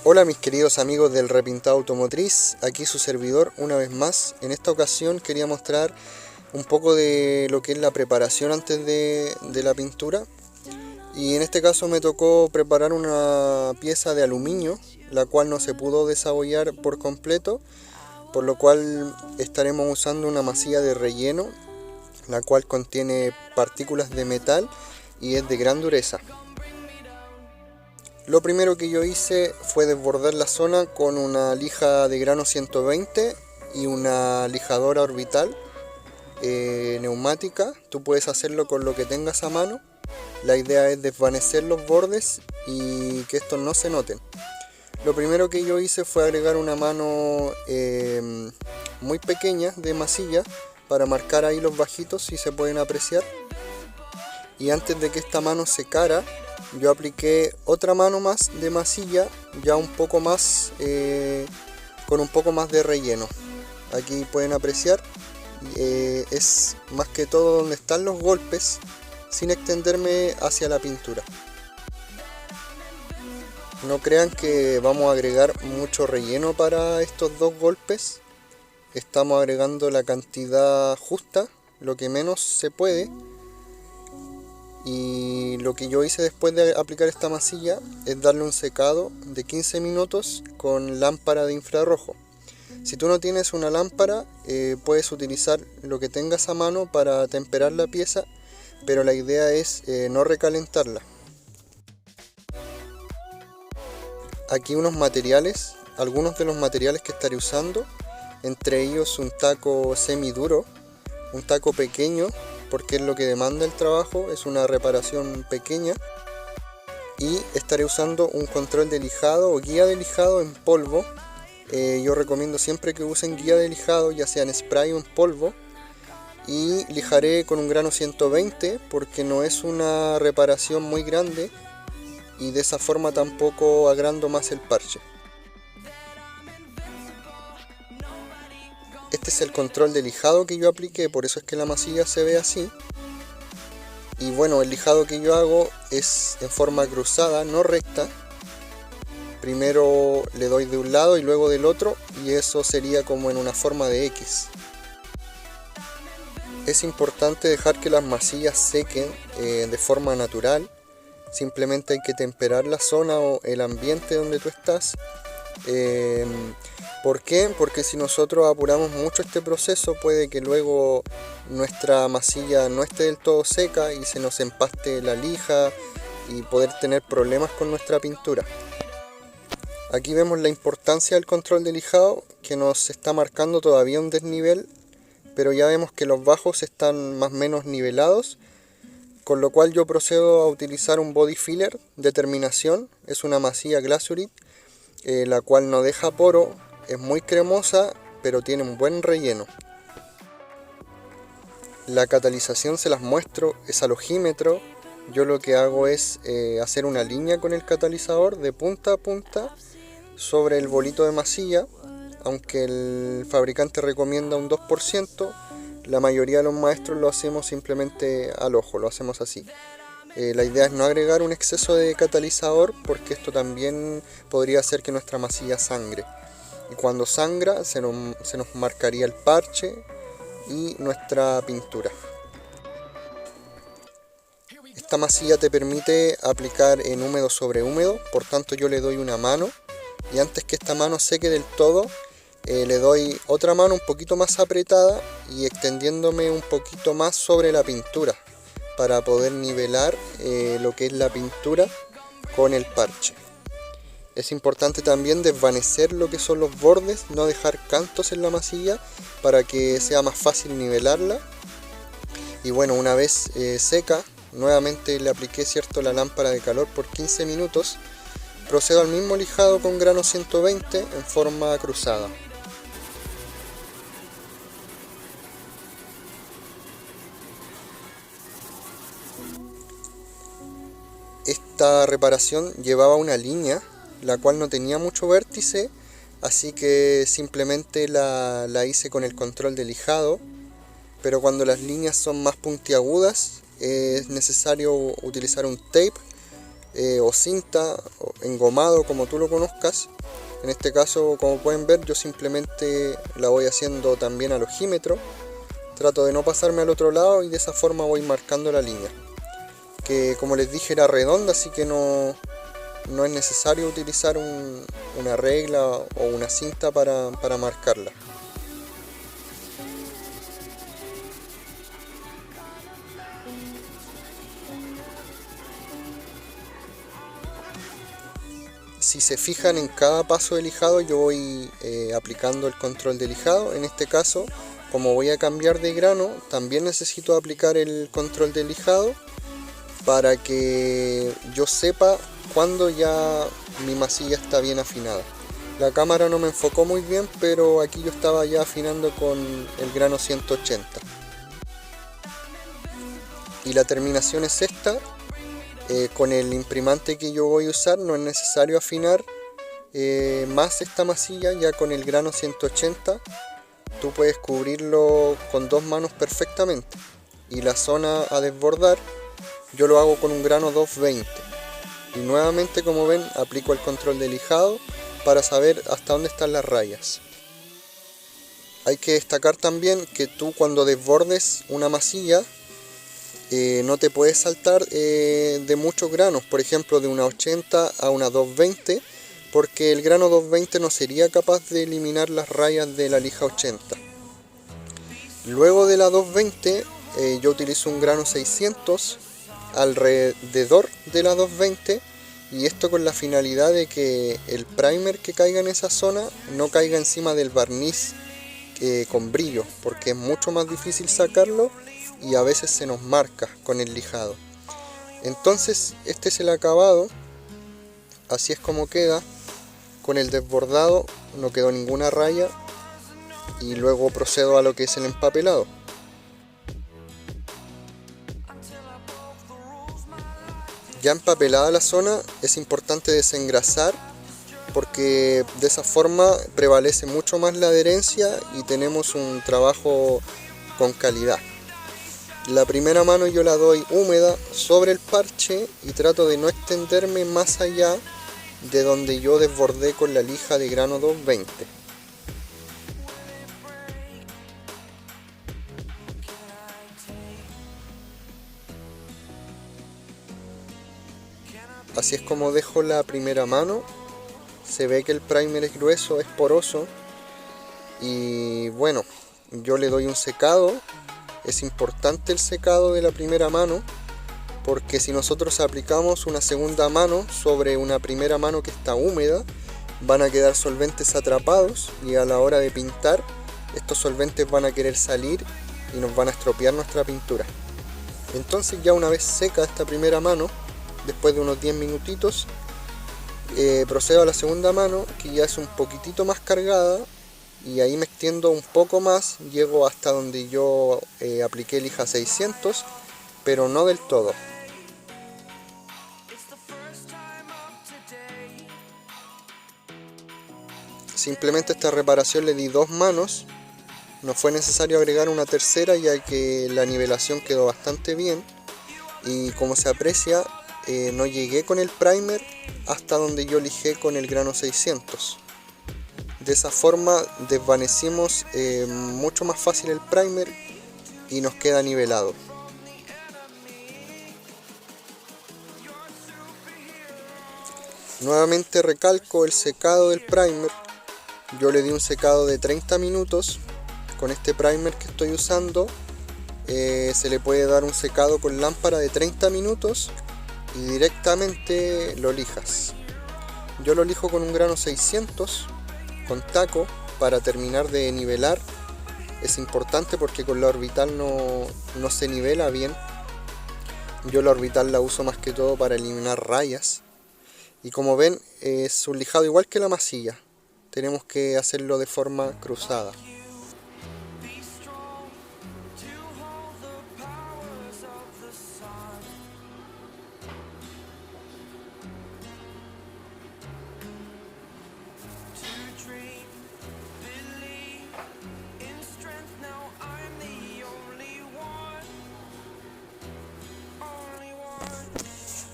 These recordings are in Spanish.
Hola mis queridos amigos del Repintado Automotriz, aquí su servidor una vez más. En esta ocasión quería mostrar un poco de lo que es la preparación antes de la pintura. Y en este caso me tocó preparar una pieza de aluminio, la cual no se pudo desabollar por completo, por lo cual estaremos usando una masilla de relleno, la cual contiene partículas de metal y es de gran dureza. Lo primero que yo hice fue desbordar la zona con una lija de grano 120 y una lijadora orbital neumática. Tú puedes hacerlo con lo que tengas a mano. La idea es desvanecer los bordes y que estos no se noten. Lo primero que yo hice fue agregar una mano muy pequeña de masilla para marcar ahí los bajitos, si se pueden apreciar. Y antes de que esta mano secara, yo apliqué otra mano más de masilla, ya un poco más, con un poco más de relleno. Aquí pueden apreciar, es más que todo donde están los golpes, sin extenderme hacia la pintura. No crean que vamos a agregar mucho relleno para estos dos golpes. Estamos agregando la cantidad justa, lo que menos se puede. Y lo que yo hice después de aplicar esta masilla es darle un secado de 15 minutos con lámpara de infrarrojo. Si tú no tienes una lámpara, puedes utilizar lo que tengas a mano para temperar la pieza, pero la idea es no recalentarla. Aquí unos materiales, algunos de los materiales que estaré usando, entre ellos un taco semiduro, un taco pequeño, porque es lo que demanda el trabajo, es una reparación pequeña. Y estaré usando un control de lijado o guía de lijado en polvo. Yo recomiendo siempre que usen guía de lijado, ya sea en spray o en polvo. Y lijaré con un grano 120 porque no es una reparación muy grande y de esa forma tampoco agrando más el parche. Este es el control de lijado que yo apliqué, por eso es que la masilla se ve así. Y bueno, el lijado que yo hago es en forma cruzada, no recta. Primero le doy de un lado y luego del otro, y eso sería como en una forma de X. Es importante dejar que las masillas sequen de forma natural. Simplemente hay que temperar la zona o el ambiente donde tú estás. ¿Por qué? Porque si nosotros apuramos mucho este proceso, puede que luego nuestra masilla no esté del todo seca y se nos empaste la lija y poder tener problemas con nuestra pintura. Aquí vemos la importancia del control de lijado, que nos está marcando todavía un desnivel, pero ya vemos que los bajos están más o menos nivelados, con lo cual yo procedo a utilizar un body filler de terminación. Es una masilla Glasurit, la cual no deja poro, es muy cremosa, pero tiene un buen relleno. La catalización se las muestro, es al ojímetro. Yo lo que hago es hacer una línea con el catalizador de punta a punta sobre el bolito de masilla, aunque el fabricante recomienda un 2%, la mayoría de los maestros lo hacemos simplemente al ojo, lo hacemos así. La idea es no agregar un exceso de catalizador porque esto también podría hacer que nuestra masilla sangre. Y cuando sangra se nos marcaría el parche y nuestra pintura. Esta masilla te permite aplicar en húmedo sobre húmedo, por tanto yo le doy una mano y antes que esta mano seque del todo, le doy otra mano un poquito más apretada y extendiéndome un poquito más sobre la pintura para poder nivelar lo que es la pintura con el parche. Es importante también desvanecer lo que son los bordes, no dejar cantos en la masilla para que sea más fácil nivelarla. Y bueno, una vez seca, nuevamente le apliqué la lámpara de calor por 15 minutos. Procedo al mismo lijado con grano 120 en forma cruzada. Esta reparación llevaba una línea, la cual no tenía mucho vértice, así que simplemente la hice con el control de lijado, pero cuando las líneas son más puntiagudas es necesario utilizar un tape o cinta, o engomado, como tú lo conozcas. En este caso, como pueden ver, yo simplemente la voy haciendo también al ojímetro. Trato de no pasarme al otro lado y de esa forma voy marcando la línea. Que como les dije era redonda, así que no es necesario utilizar una regla o una cinta para marcarla. Si se fijan, en cada paso de lijado yo voy aplicando el control de lijado. En este caso, como voy a cambiar de grano, también necesito aplicar el control de lijado para que yo sepa cuando ya mi masilla está bien afinada. La cámara no me enfocó muy bien, pero aquí yo estaba ya afinando con el grano 180. Y la terminación es esta. Con el imprimante que yo voy a usar no es necesario afinar más esta masilla. Ya con el grano 180 tú puedes cubrirlo con dos manos perfectamente. Y la zona a desbordar yo lo hago con un grano 220. Y nuevamente, como ven, aplico el control de lijado para saber hasta dónde están las rayas. Hay que destacar también que tú, cuando desbordes una masilla, no te puedes saltar de muchos granos, por ejemplo de una 80 a una 220, porque el grano 220 no sería capaz de eliminar las rayas de la lija 80. Luego de la 220 yo utilizo un grano 600 alrededor de la 220, y esto con la finalidad de que el primer que caiga en esa zona no caiga encima del barniz con brillo, porque es mucho más difícil sacarlo y a veces se nos marca con el lijado. Entonces este es el acabado, así es como queda. Con el desbordado no quedó ninguna raya y luego procedo a lo que es el empapelado. Ya empapelada la zona, es importante desengrasar, porque de esa forma prevalece mucho más la adherencia y tenemos un trabajo con calidad. La primera mano yo la doy húmeda sobre el parche y trato de no extenderme más allá de donde yo desbordé con la lija de grano 220. Así es como dejo la primera mano. Se ve que el primer es grueso, es poroso, y bueno, yo le doy un secado. Es importante el secado de la primera mano, porque si nosotros aplicamos una segunda mano sobre una primera mano que está húmeda, van a quedar solventes atrapados y a la hora de pintar estos solventes van a querer salir y nos van a estropear nuestra pintura. Entonces, ya una vez seca esta primera mano, después de unos 10 minutitos, procedo a la segunda mano, que ya es un poquitito más cargada, y ahí me extiendo un poco más, llego hasta donde yo apliqué lija 600, pero no del todo. Simplemente esta reparación le di dos manos, no fue necesario agregar una tercera, ya que la nivelación quedó bastante bien, y como se aprecia, no llegué con el primer hasta donde yo lijé con el grano 600. De esa forma desvanecimos mucho más fácil el primer y nos queda nivelado. Nuevamente recalco el secado del primer. Yo le di un secado de 30 minutos. Con este primer que estoy usando se le puede dar un secado con lámpara de 30 minutos y directamente lo lijas. Yo lo lijo con un grano 600 con taco para terminar de nivelar. Es importante porque con la orbital no se nivela bien. Yo la orbital la uso más que todo para eliminar rayas. Y como ven, es un lijado igual que la masilla. Tenemos que hacerlo de forma cruzada.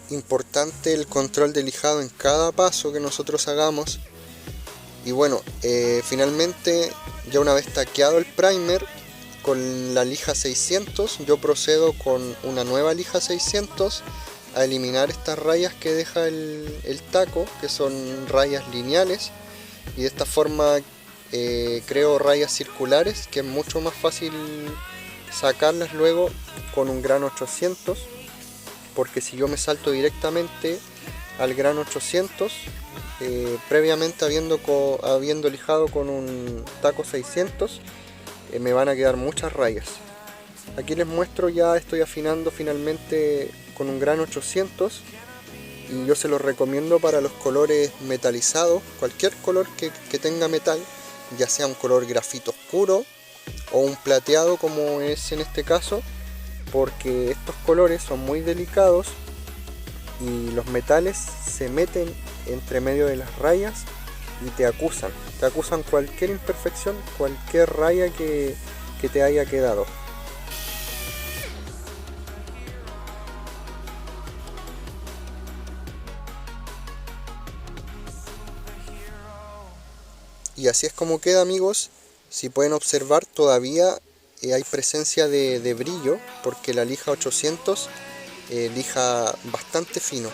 importante el control de lijado en cada paso que nosotros hagamos. Y bueno, finalmente ya una vez taqueado el primer con la lija 600, yo procedo con una nueva lija 600 a eliminar estas rayas que deja el taco, que son rayas lineales, y de esta forma creo rayas circulares, que es mucho más fácil sacarlas luego con un gran 800, porque si yo me salto directamente al gran 800, previamente habiendo lijado con un taco 600, me van a quedar muchas rayas. Aquí les muestro, ya estoy afinando finalmente con un gran 800, y yo se los recomiendo para los colores metalizados, cualquier color que tenga metal, ya sea un color grafito oscuro o un plateado como es en este caso, porque estos colores son muy delicados y los metales se meten entre medio de las rayas y te acusan cualquier imperfección, cualquier raya que te haya quedado. Y así es como queda, amigos. Si pueden observar, todavía hay presencia de brillo, porque la lija 800 lija bastante fino.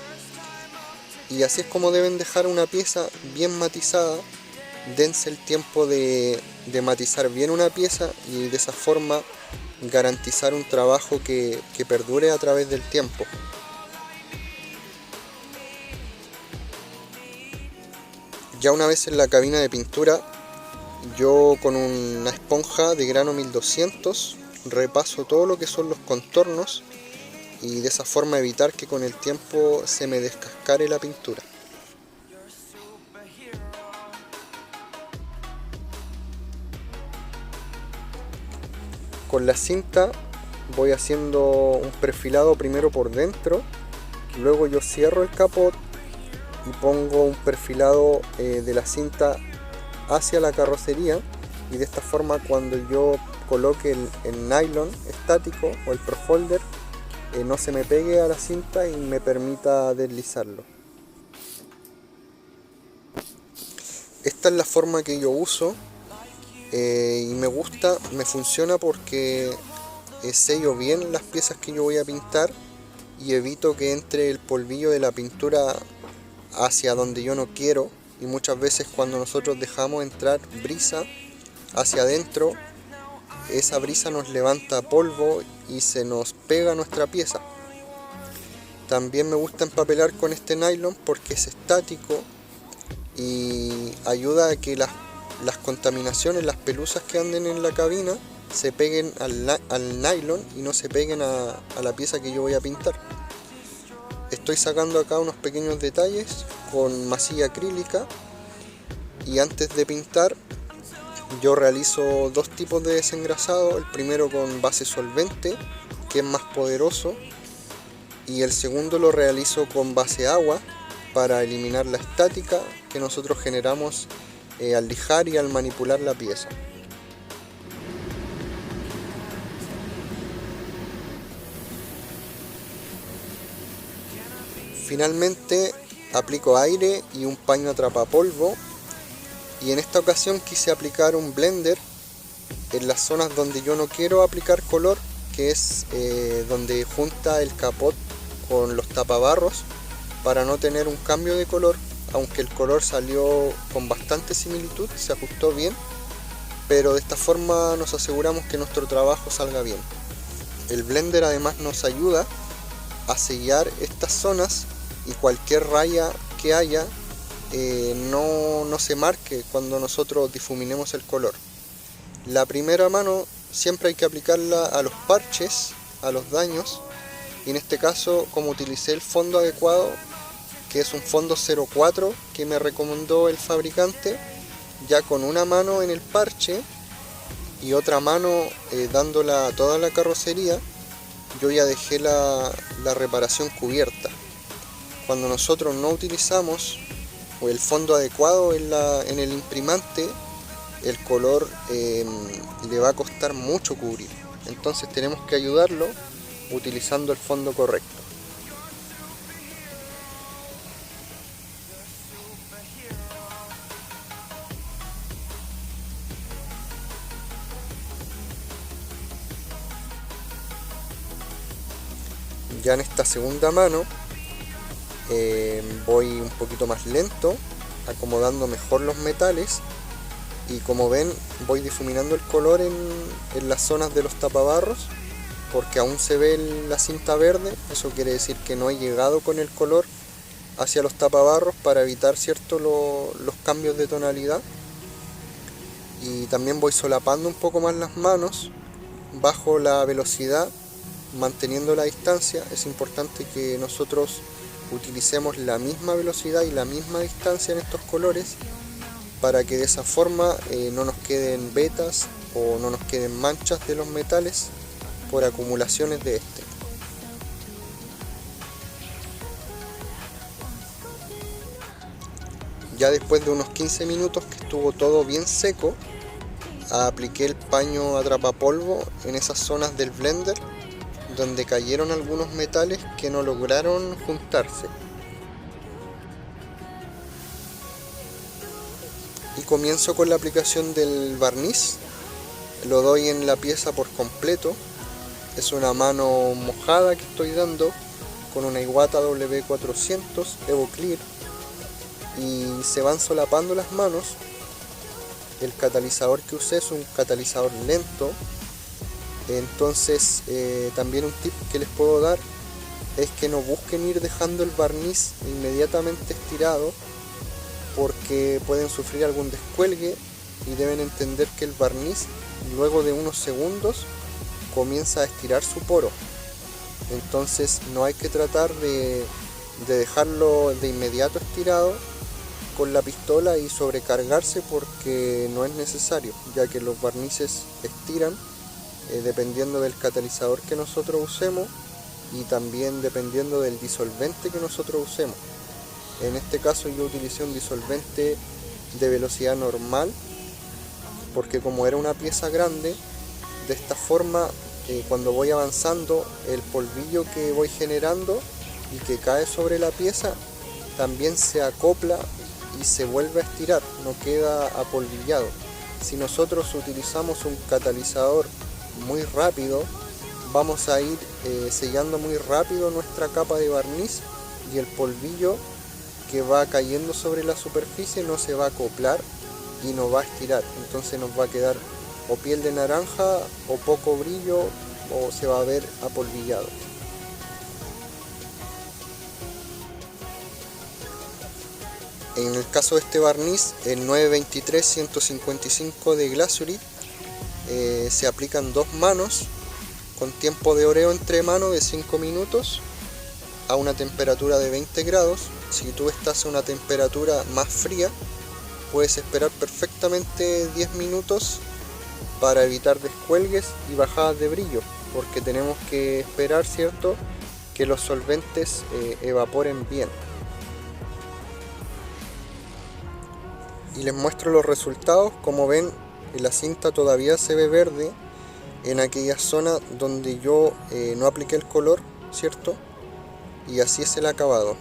Y así es como deben dejar una pieza bien matizada. Dense el tiempo de matizar bien una pieza y de esa forma garantizar un trabajo que perdure a través del tiempo. Ya una vez en la cabina de pintura, yo con una esponja de grano 1200 repaso todo lo que son los contornos y de esa forma evitar que con el tiempo se me descascare la pintura. Con la cinta voy haciendo un perfilado primero por dentro, luego yo cierro el capot y pongo un perfilado de la cinta hacia la carrocería, y de esta forma cuando yo coloque el nylon estático o el profolder no se me pegue a la cinta y me permita deslizarlo. Esta es la forma que yo uso y me gusta, me funciona porque sello bien las piezas que yo voy a pintar y evito que entre el polvillo de la pintura hacia donde yo no quiero, y muchas veces cuando nosotros dejamos entrar brisa hacia adentro, esa brisa nos levanta polvo y se nos pega a nuestra pieza. También me gusta empapelar con este nylon porque es estático y ayuda a que las contaminaciones, las pelusas que anden en la cabina se peguen al nylon y no se peguen a la pieza que yo voy a pintar. Estoy sacando acá unos pequeños detalles con masilla acrílica, y antes de pintar yo realizo dos tipos de desengrasado, el primero con base solvente, que es más poderoso, y el segundo lo realizo con base agua para eliminar la estática que nosotros generamos al lijar y al manipular la pieza. Finalmente aplico aire y un paño atrapapolvo, y en esta ocasión quise aplicar un blender en las zonas donde yo no quiero aplicar color, que es donde junta el capot con los tapabarros, para no tener un cambio de color, aunque el color salió con bastante similitud, se ajustó bien, pero de esta forma nos aseguramos que nuestro trabajo salga bien. El blender además nos ayuda a sellar estas zonas y cualquier raya que haya no se marque cuando nosotros difuminemos el color. La primera mano siempre hay que aplicarla a los parches, a los daños, y en este caso, como utilicé el fondo adecuado, que es un fondo 04 que me recomendó el fabricante, ya con una mano en el parche y otra mano dándola a toda la carrocería, yo ya dejé la reparación cubierta. Cuando nosotros no utilizamos el fondo adecuado en el imprimante, el color le va a costar mucho cubrir, entonces tenemos que ayudarlo utilizando el fondo correcto. Ya en esta segunda mano voy un poquito más lento, acomodando mejor los metales, y como ven voy difuminando el color en las zonas de los tapabarros, porque aún se ve la cinta verde. Eso quiere decir que no he llegado con el color hacia los tapabarros para evitar los cambios de tonalidad. Y también voy solapando un poco más las manos, bajo la velocidad, manteniendo la distancia. Es importante que nosotros utilicemos la misma velocidad y la misma distancia en estos colores, para que de esa forma no nos queden vetas o no nos queden manchas de los metales por acumulaciones de este. Ya después de unos 15 minutos que estuvo todo bien seco, apliqué el paño atrapapolvo en esas zonas del blender donde cayeron algunos metales que no lograron juntarse. Y comienzo con la aplicación del barniz. Lo doy en la pieza por completo. Es una mano mojada que estoy dando con una Iwata W400 Evo Clear, y se van solapando las manos. El catalizador que usé es un catalizador lento, entonces también un tip que les puedo dar es que no busquen ir dejando el barniz inmediatamente estirado, porque pueden sufrir algún descuelgue, y deben entender que el barniz luego de unos segundos comienza a estirar su poro. Entonces no hay que tratar de dejarlo de inmediato estirado con la pistola y sobrecargarse, porque no es necesario, ya que los barnices estiran dependiendo del catalizador que nosotros usemos y también dependiendo del disolvente que nosotros usemos. En este caso yo utilicé un disolvente de velocidad normal, porque como era una pieza grande, de esta forma cuando voy avanzando, el polvillo que voy generando y que cae sobre la pieza también se acopla y se vuelve a estirar, no queda apolvillado. Si nosotros utilizamos un catalizador muy rápido, vamos a ir sellando muy rápido nuestra capa de barniz, y el polvillo que va cayendo sobre la superficie no se va a acoplar y no va a estirar. Entonces nos va a quedar o piel de naranja o poco brillo, o se va a ver apolvillado. En el caso de este barniz, el 923-155 de Glasurit, se aplican 2 manos con tiempo de oreo entre manos de 5 minutos a una temperatura de 20 grados. Si tú estás a una temperatura más fría, puedes esperar perfectamente 10 minutos para evitar descuelgues y bajadas de brillo, porque tenemos que esperar, ¿cierto?, que los solventes evaporen bien. Y les muestro los resultados. Como ven, la cinta todavía se ve verde en aquella zona donde yo no apliqué el color, ¿cierto? Y así es el acabado.